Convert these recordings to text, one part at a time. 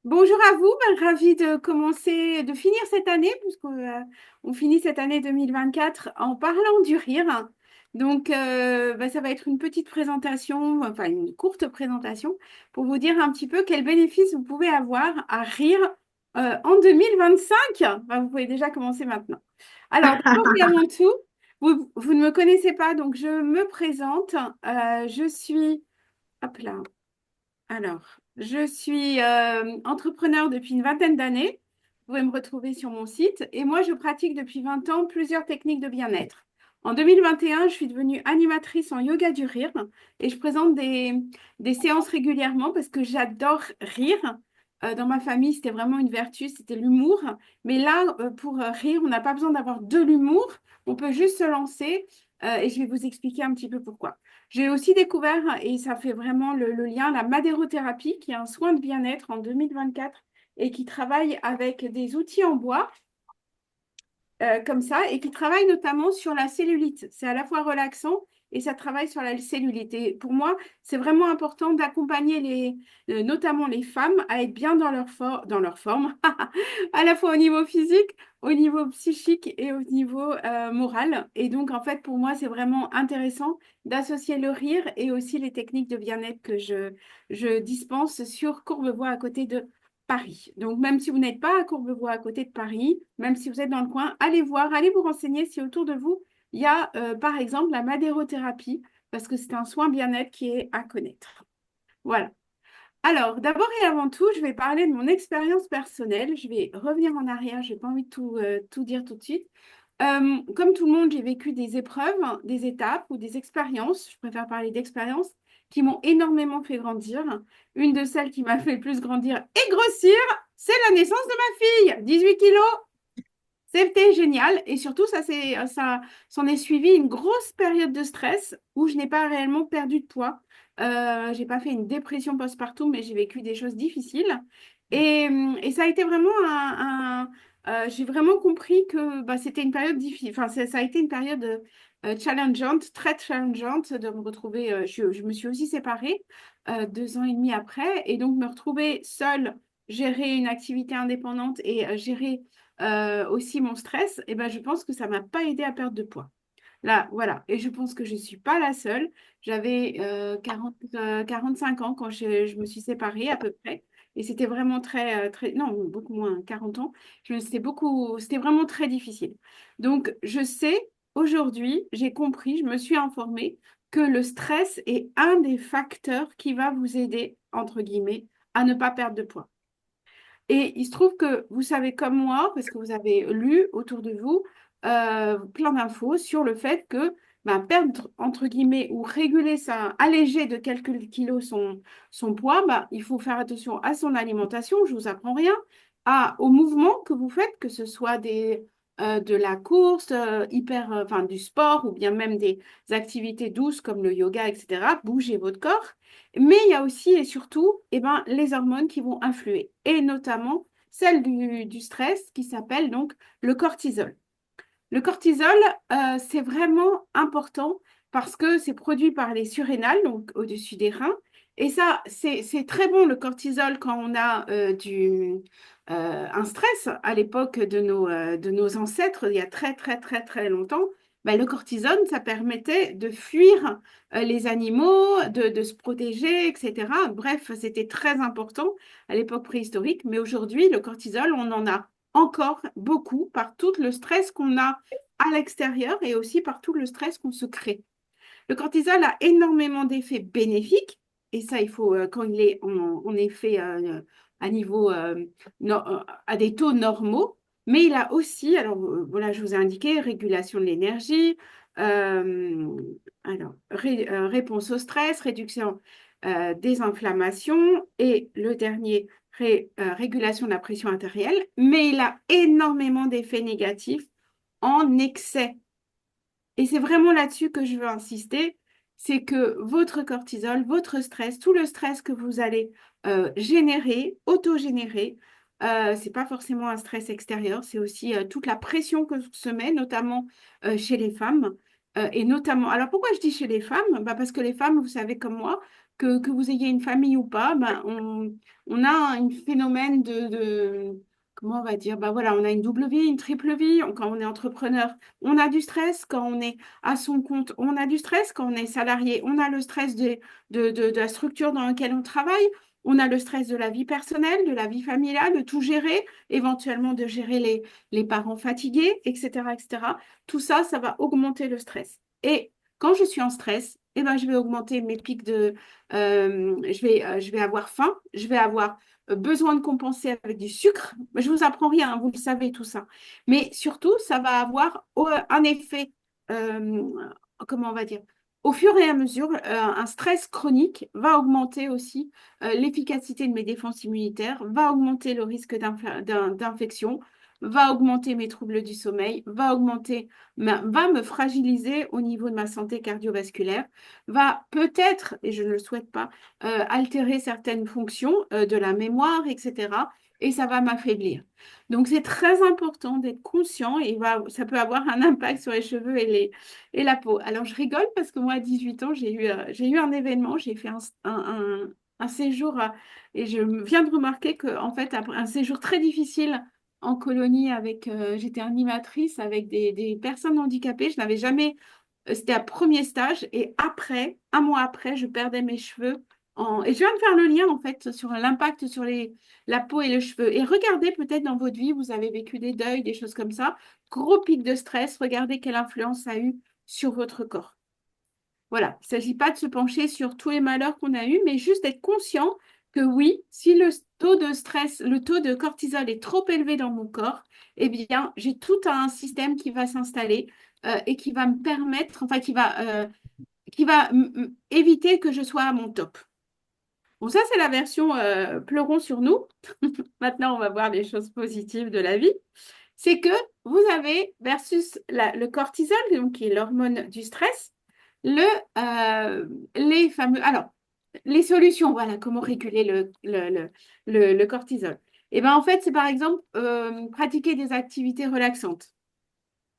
Bonjour à vous, ravie de commencer, de finir cette année, puisqu'on on finit cette année 2024 en parlant du rire. Donc, ça va être une petite présentation, enfin une courte présentation, pour vous dire un petit peu quels bénéfices vous pouvez avoir à rire en 2025. Vous pouvez déjà commencer maintenant. Alors, d'abord et avant tout, vous ne me connaissez pas, donc je me présente. Je suis, hop là. Alors, je suis entrepreneur depuis une vingtaine d'années. Vous pouvez me retrouver sur mon site. Et moi, je pratique depuis 20 ans plusieurs techniques de bien-être. En 2021, je suis devenue animatrice en yoga du rire et je présente des séances régulièrement parce que j'adore rire. Dans ma famille, c'était vraiment une vertu, c'était l'humour. Mais là, pour rire, on n'a pas besoin d'avoir de l'humour. On peut juste se lancer et je vais vous expliquer un petit peu pourquoi. J'ai aussi découvert, et ça fait vraiment le lien, la madérothérapie, qui est un soin de bien-être en 2024 et qui travaille avec des outils en bois comme ça, et qui travaille notamment sur la cellulite. C'est à la fois relaxant et ça travaille sur la cellulite. Et pour moi, c'est vraiment important d'accompagner notamment les femmes à être bien dans leur forme, à la fois au niveau physique, au niveau psychique et au niveau moral. Et donc, en fait, pour moi, c'est vraiment intéressant d'associer le rire et aussi les techniques de bien-être que je dispense sur Courbevoie à côté de Paris. Donc, même si vous n'êtes pas à Courbevoie, à côté de Paris, même si vous êtes dans le coin, allez voir, allez vous renseigner si autour de vous, il y a par exemple la madérothérapie, parce que c'est un soin bien-être qui est à connaître. Voilà. Alors, d'abord et avant tout, je vais parler de mon expérience personnelle. Je vais revenir en arrière, je n'ai pas envie de tout dire tout de suite. Comme tout le monde, j'ai vécu des épreuves, des étapes ou des expériences, je préfère parler d'expériences, qui m'ont énormément fait grandir. Une de celles qui m'a fait le plus grandir et grossir, c'est la naissance de ma fille, 18 kilos. C'était génial et surtout, ça s'en est suivi une grosse période de stress où je n'ai pas réellement perdu de poids. J'ai pas fait une dépression postpartum, mais j'ai vécu des choses difficiles. Et ça a été vraiment j'ai vraiment compris que c'était une période difficile. Enfin, ça a été une période challengeante, très challengeante de me retrouver. Je me suis aussi séparée 2 ans et demi après. Et donc, me retrouver seule, gérer une activité indépendante et gérer aussi mon stress, et ben, je pense que ça m'a pas aidé à perdre de poids. Là, voilà. Et je pense que je ne suis pas la seule. J'avais 45 ans quand je me suis séparée à peu près. Et c'était vraiment non, beaucoup moins, 40 ans. C'était vraiment très difficile. Donc, je sais, aujourd'hui, j'ai compris, je me suis informée que le stress est un des facteurs qui va vous aider, entre guillemets, à ne pas perdre de poids. Et il se trouve que vous savez comme moi, parce que vous avez lu autour de vous plein d'infos sur le fait que perdre, entre guillemets, ou réguler alléger de quelques kilos son poids, il faut faire attention à son alimentation, je ne vous apprends rien, au mouvement que vous faites, que ce soit de la course, enfin, du sport, ou bien même des activités douces comme le yoga, etc. Bougez votre corps. Mais il y a aussi et surtout les hormones qui vont influer, et notamment celle du stress qui s'appelle donc le cortisol. Le cortisol, c'est vraiment important parce que c'est produit par les surrénales, donc au-dessus des reins. Et ça, c'est très bon le cortisol quand on a un stress à l'époque de nos ancêtres, il y a très très très très longtemps. Le cortisol, ça permettait de fuir les animaux, de se protéger, etc. Bref, c'était très important à l'époque préhistorique. Mais aujourd'hui, le cortisol, on en a encore beaucoup par tout le stress qu'on a à l'extérieur et aussi par tout le stress qu'on se crée. Le cortisol a énormément d'effets bénéfiques et ça, il faut, quand il est en effet à niveau, à des taux normaux, mais il a aussi, alors voilà, je vous ai indiqué, régulation de l'énergie, euh, réponse au stress, réduction des inflammations et le dernier, régulation de la pression artérielle, mais il a énormément d'effets négatifs en excès. Et c'est vraiment là-dessus que je veux insister, c'est que votre cortisol, votre stress, tout le stress que vous allez générer, auto-générer, c'est pas forcément un stress extérieur, c'est aussi toute la pression que se met, notamment chez les femmes. Et notamment, alors pourquoi je dis chez les femmes? Parce que les femmes, vous savez comme moi, que vous ayez une famille ou pas, ben, on a un phénomène comment on va dire, ben voilà, on a une double vie, une triple vie. Quand on est entrepreneur, on a du stress. Quand on est à son compte, on a du stress. Quand on est salarié, on a le stress de la structure dans laquelle on travaille. On a le stress de la vie personnelle, de la vie familiale, de tout gérer, éventuellement de gérer les parents fatigués, etc., etc. Tout ça, ça va augmenter le stress. Et quand je suis en stress, eh ben, je vais augmenter mes pics je vais avoir faim, je vais avoir besoin de compenser avec du sucre. Je vous apprends rien, hein, vous le savez tout ça. Mais surtout, ça va avoir un effet, euh, comment on va dire, au fur et à mesure, un stress chronique va augmenter aussi l'efficacité de mes défenses immunitaires, va augmenter le risque d'infection, va augmenter mes troubles du sommeil, va me fragiliser au niveau de ma santé cardiovasculaire, va peut-être, et je ne le souhaite pas, altérer certaines fonctions de la mémoire, etc. Et ça va m'affaiblir. Donc, c'est très important d'être conscient et ça peut avoir un impact sur les cheveux et la peau. Alors, je rigole parce que moi, à 18 ans, j'ai eu un événement, j'ai fait un séjour et je viens de remarquer que, en fait, après un séjour très difficile en colonie j'étais animatrice avec des personnes handicapées. Je n'avais jamais, c'était un premier stage et après, un mois après, je perdais mes cheveux. Et je viens de faire le lien en fait sur l'impact sur la peau et les cheveux. Et regardez peut-être dans votre vie, vous avez vécu des deuils, des choses comme ça. Gros pic de stress, regardez quelle influence ça a eu sur votre corps. Voilà, il ne s'agit pas de se pencher sur tous les malheurs qu'on a eus, mais juste d'être conscient que oui, si le taux de stress, le taux de cortisol est trop élevé dans mon corps, eh bien, j'ai tout un système qui va s'installer et qui va me permettre, enfin, qui va éviter que je sois à mon top. Bon, ça, c'est la version pleurons sur nous. Maintenant, on va voir les choses positives de la vie. C'est que vous avez, versus le cortisol, donc qui est l'hormone du stress, le, les fameux. Alors, les solutions, voilà, comment réguler le cortisol. Et bien, en fait, c'est par exemple pratiquer des activités relaxantes.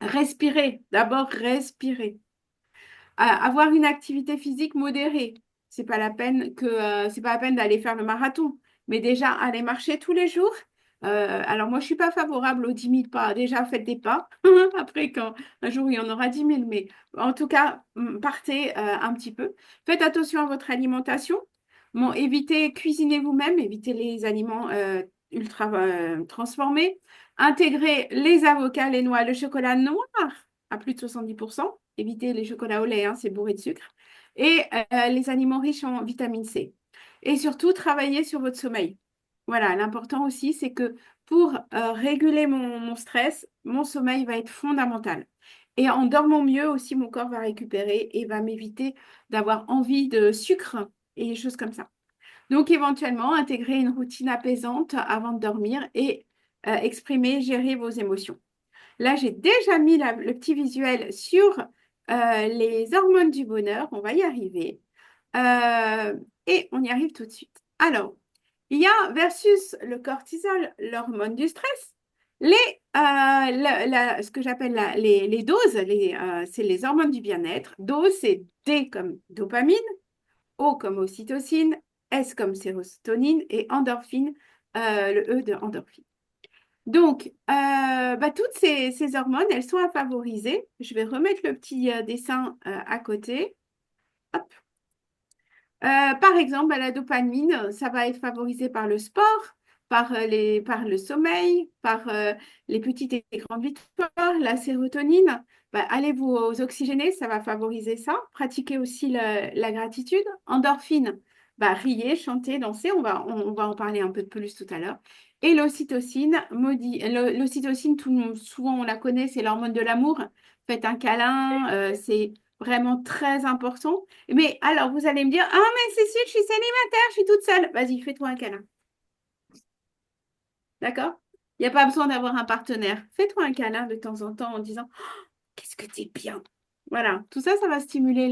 Respirer, d'abord respirer. Avoir une activité physique modérée. C'est pas la peine d'aller faire le marathon, mais déjà aller marcher tous les jours. Alors moi, je suis pas favorable aux 10 000 pas. Déjà, faites des pas. Après, quand un jour il y en aura 10 000, mais en tout cas, partez un petit peu. Faites attention à votre alimentation. Bon, évitez, cuisinez vous-même, évitez les aliments ultra transformés. Intégrez les avocats, les noix, le chocolat noir à plus de 70%. Évitez les chocolats au lait, hein, c'est bourré de sucre. Et les aliments riches en vitamine C. Et surtout, travaillez sur votre sommeil. Voilà, l'important aussi, c'est que pour réguler mon stress, mon sommeil va être fondamental. Et en dormant mieux aussi, mon corps va récupérer et va m'éviter d'avoir envie de sucre et des choses comme ça. Donc, éventuellement, intégrer une routine apaisante avant de dormir et exprimer, gérer vos émotions. Là, j'ai déjà mis le petit visuel sur les hormones du bonheur. On va y arriver. Euh, et on y arrive tout de suite. Alors, il y a versus le cortisol, l'hormone du stress, ce que j'appelle les doses, c'est les hormones du bien-être. Dose, c'est D comme dopamine, O comme ocytocine, S comme sérotonine et endorphine, le E de endorphine. Donc, toutes ces hormones, elles sont à favoriser. Je vais remettre le petit dessin à côté. Hop. Par exemple, la dopamine, ça va être favorisé par le sport, par le sommeil, par les petites et grandes victoires, la sérotonine. Allez vous oxygéner, ça va favoriser ça. Pratiquez aussi la gratitude. Endorphine, riez, chantez, dansez. On va en parler un peu plus tout à l'heure. Et l'ocytocine, l'ocytocine, souvent on la connaît, c'est l'hormone de l'amour. Faites un câlin, c'est vraiment très important. Mais alors, vous allez me dire, ah, mais Cécile, je suis célibataire, je suis toute seule. Vas-y, fais-toi un câlin. D'accord? Il n'y a pas besoin d'avoir un partenaire. Fais-toi un câlin de temps en temps en disant, qu'est-ce que t'es bien. Voilà, tout ça, ça va stimuler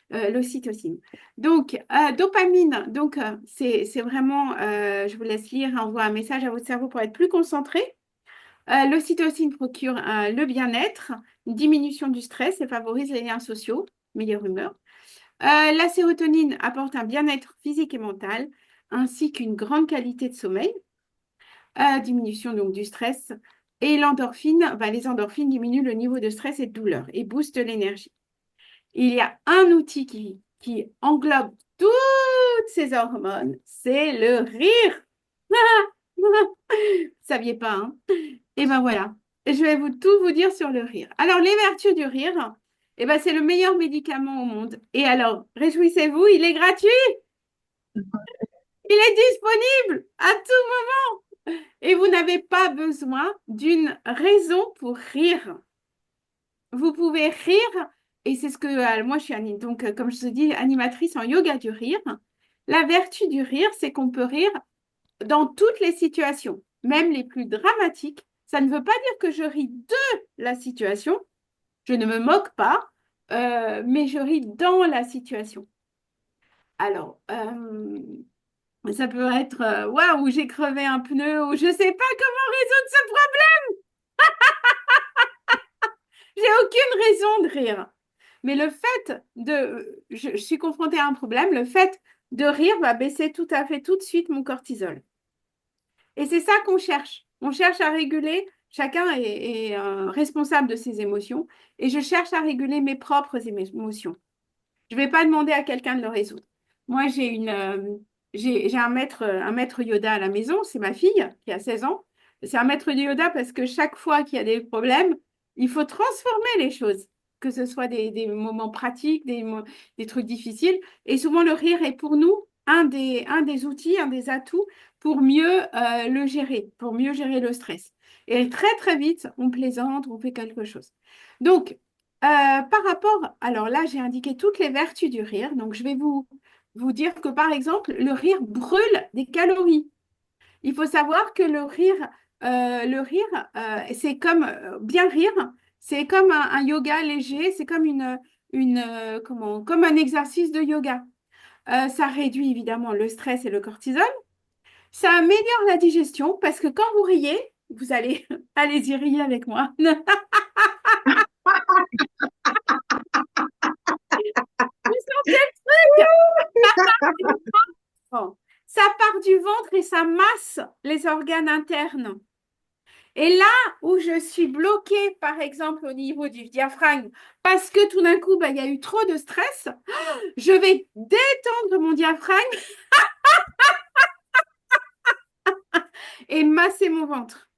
l'ocytocine. Donc, dopamine, donc c'est vraiment, je vous laisse lire, envoie un message à votre cerveau pour être plus concentré. L'ocytocine procure le bien-être, une diminution du stress et favorise les liens sociaux, meilleure humeur. La sérotonine apporte un bien-être physique et mental, ainsi qu'une grande qualité de sommeil, diminution donc du stress. Et l'endorphine, les endorphines diminuent le niveau de stress et de douleur et boostent l'énergie. Il y a un outil qui englobe toutes ces hormones, c'est le rire. Vous ne saviez pas, hein? Et ben voilà, je vais tout vous dire sur le rire. Alors, les vertus du rire, c'est le meilleur médicament au monde. Et alors, réjouissez-vous, il est gratuit, il est disponible à tout moment. Et vous n'avez pas besoin d'une raison pour rire. Vous pouvez rire, et c'est ce que moi je suis, donc comme je te dis, animatrice en yoga du rire. La vertu du rire, c'est qu'on peut rire dans toutes les situations, même les plus dramatiques. Ça ne veut pas dire que je ris de la situation, je ne me moque pas, mais je ris dans la situation. Alors, ça peut être waouh, j'ai crevé un pneu ou je ne sais pas comment résoudre ce problème. J'ai aucune raison de rire. Mais le fait je suis confrontée à un problème, le fait de rire va baisser tout à fait tout de suite mon cortisol. Et c'est ça qu'on cherche. On cherche à réguler, chacun est responsable de ses émotions, et je cherche à réguler mes propres émotions. Je ne vais pas demander à quelqu'un de le résoudre. Moi, j'ai un maître yoga à la maison, c'est ma fille qui a 16 ans. C'est un maître de yoga parce que chaque fois qu'il y a des problèmes, il faut transformer les choses, que ce soit des moments pratiques, des trucs difficiles. Et souvent, le rire est pour nous un des outils, un des atouts pour mieux le gérer, pour mieux gérer le stress. Et très, très vite, on plaisante, on fait quelque chose. Donc, par rapport, alors là, j'ai indiqué toutes les vertus du rire. Donc, je vais vous dire que, par exemple, le rire brûle des calories. Il faut savoir que c'est comme bien rire, c'est comme un yoga léger, c'est comme comme un exercice de yoga. Ça réduit évidemment le stress et le cortisol. Ça améliore la digestion parce que quand vous riez, vous allez, allez-y, riez avec moi. Vous sentez le truc? Bon. Ça part du ventre et ça masse les organes internes. Et là où je suis bloquée, par exemple, au niveau du diaphragme, parce que tout d'un coup, il y a eu trop de stress, je vais détendre mon diaphragme et masser mon ventre.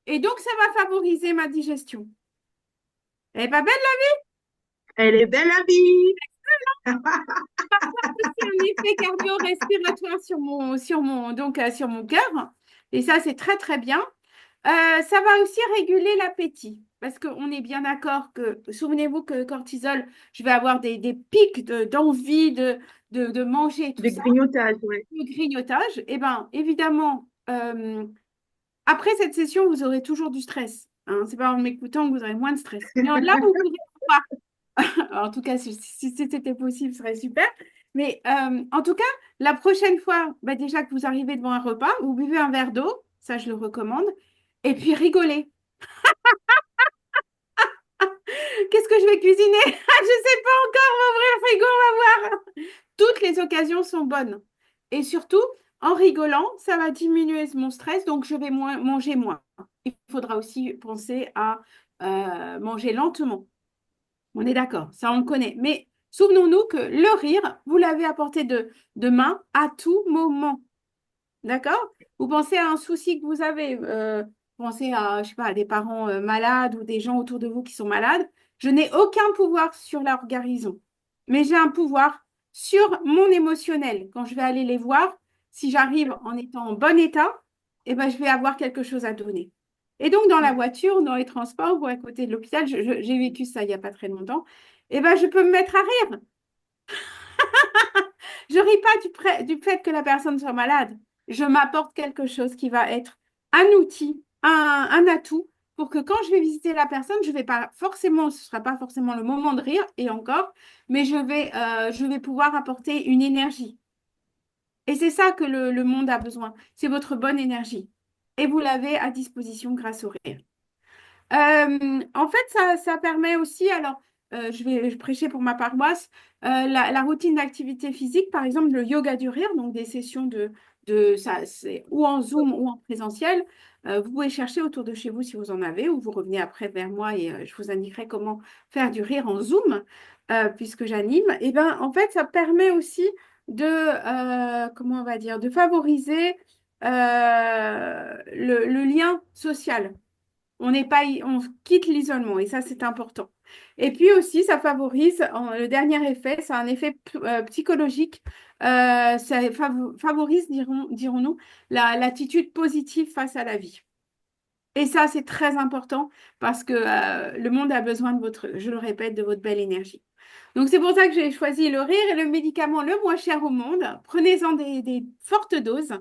Et donc, ça va favoriser ma digestion. Elle est pas belle, Elle est belle la vie. c'est un effet cardio-respiratoire sur mon cœur. Et ça, c'est très, très bien. Ça va aussi réguler l'appétit. Parce qu'on est bien d'accord que, souvenez-vous que le cortisol, je vais avoir des pics d'envie de manger, tout De ça, grignotage, ouais. le grignotage. Eh bien, évidemment, après cette session, vous aurez toujours du stress. Hein. C'est pas en m'écoutant que vous aurez moins de stress. Mais là, vous pourrez avoir en tout cas, si c'était possible, ce serait super. Mais en tout cas, la prochaine fois, déjà que vous arrivez devant un repas, vous buvez un verre d'eau, ça je le recommande, et puis rigolez. Qu'est-ce que je vais cuisiner? Je ne sais pas encore, on va ouvrir le frigo, on va voir. Toutes les occasions sont bonnes. Et surtout, en rigolant, ça va diminuer mon stress, donc je vais manger moins. Il faudra aussi penser à manger lentement. On est d'accord, ça on le connaît. Mais souvenons-nous que le rire, vous l'avez à portée de main à tout moment. D'accord? Vous pensez à un souci que vous avez, pensez à, je sais pas, à des parents malades ou des gens autour de vous qui sont malades. Je n'ai aucun pouvoir sur leur guérison, mais j'ai un pouvoir sur mon émotionnel. Quand je vais aller les voir, si j'arrive en étant en bon état, je vais avoir quelque chose à donner. Et donc, dans la voiture, dans les transports ou à côté de l'hôpital, j'ai vécu ça il n'y a pas très longtemps, je peux me mettre à rire. Je ris pas du fait que la personne soit malade. Je m'apporte quelque chose qui va être un outil, un atout pour que quand je vais visiter la personne, je vais pas forcément, ce sera pas forcément le moment de rire et encore, mais je vais pouvoir apporter une énergie. Et c'est ça que le monde a besoin. C'est votre bonne énergie. Et vous l'avez à disposition grâce au rire. En fait, ça permet aussi, alors, je prêchais pour ma paroisse, la routine d'activité physique, par exemple le yoga du rire, donc des sessions de ça, c'est ou en Zoom ou en présentiel. Vous pouvez chercher autour de chez vous si vous en avez, ou vous revenez après vers moi et je vous indiquerai comment faire du rire en Zoom, puisque j'anime. Et ben, en fait, ça permet aussi comment on va dire, de favoriser le lien social. On quitte l'isolement et ça, c'est important. Et puis aussi, ça favorise, le dernier effet, c'est un effet psychologique. Ça favorise, dirons-nous, l'attitude positive face à la vie. Et ça, c'est très important parce que le monde a besoin de je le répète, de votre belle énergie. Donc, c'est pour ça que j'ai choisi le rire et le médicament le moins cher au monde. Prenez-en des fortes doses,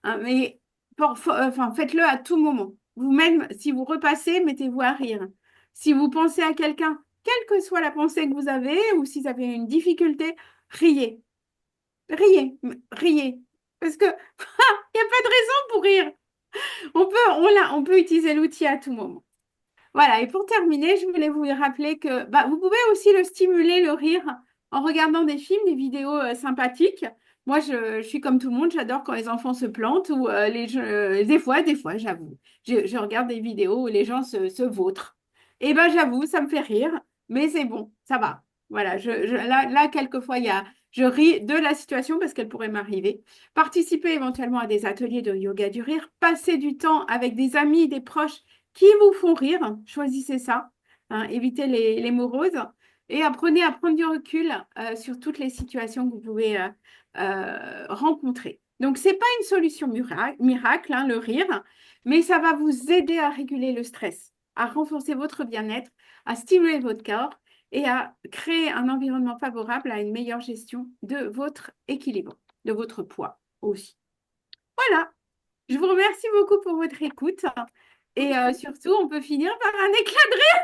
hein, mais enfin, faites-le à tout moment. Vous-même, si vous repassez, mettez-vous à rire. Si vous pensez à quelqu'un, quelle que soit la pensée que vous avez, ou si vous avez une difficulté, riez. Riez. Parce que il n'y a pas de raison pour rire. On peut utiliser l'outil à tout moment. Voilà, et pour terminer, je voulais vous rappeler que vous pouvez aussi le stimuler, le rire, en regardant des films, des vidéos sympathiques. Moi, je suis comme tout le monde, j'adore quand les enfants se plantent ou des fois, j'avoue, je regarde des vidéos où les gens se vautrent. Et ben, j'avoue, ça me fait rire, mais c'est bon, ça va. Voilà, là, quelquefois, je ris de la situation parce qu'elle pourrait m'arriver. Participer éventuellement à des ateliers de yoga du rire, passer du temps avec des amis, des proches qui vous font rire. Choisissez ça, hein, évitez les moroses et apprenez à prendre du recul sur toutes les situations que vous pouvez rencontrer. Donc, ce n'est pas une solution miracle, hein, le rire, mais ça va vous aider à réguler le stress, à renforcer votre bien-être, à stimuler votre corps et à créer un environnement favorable à une meilleure gestion de votre équilibre, de votre poids aussi. Voilà, je vous remercie beaucoup pour votre écoute. Et surtout, on peut finir par un éclat de rire.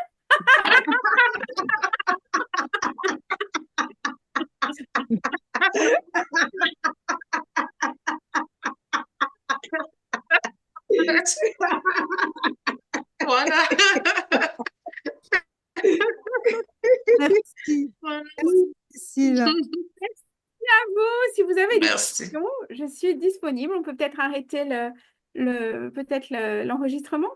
Voilà. Merci. Voilà. Merci, Cécile. Merci à vous. Si vous avez des Merci. questions, je suis disponible. On peut peut-être arrêter l'enregistrement.